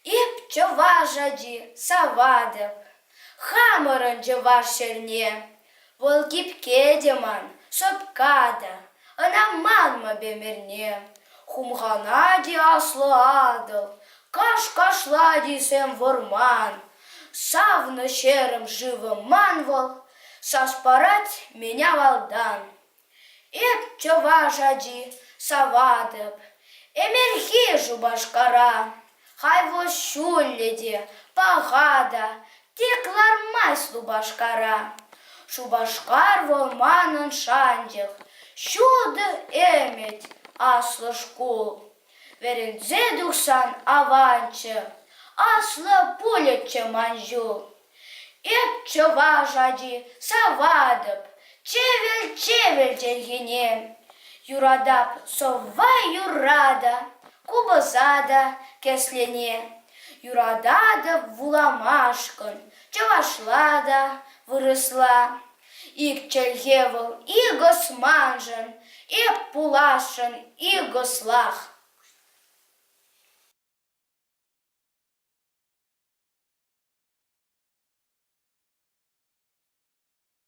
Ip чăвашади савадып, хамырын чăваш çерне, вăл кипкедеман, сопкада, ына манмă бемерне. Хумханади аслы адыл, каш-кашлади сем вăрман, савнă çерым живы ман вăл, саспарать меня валдан. Эп чăвашади савадып, эмерхи жубашкара, хайво çулледе пагада, теклармась лубашкара. Шубашкар вăл манын шанчăх, çуды эмет аслы шкул. Верензе тухсан аванчы, аслы пулетче манжул. Эп чăвашади савадып, чевел-чевел тергене. Юрадап совва юрада, кубызада кеслене. Юрадада вуламашкын, чăвашлада вырысла. Ик чельхе вăл игос манжын, эп пулашын игослах.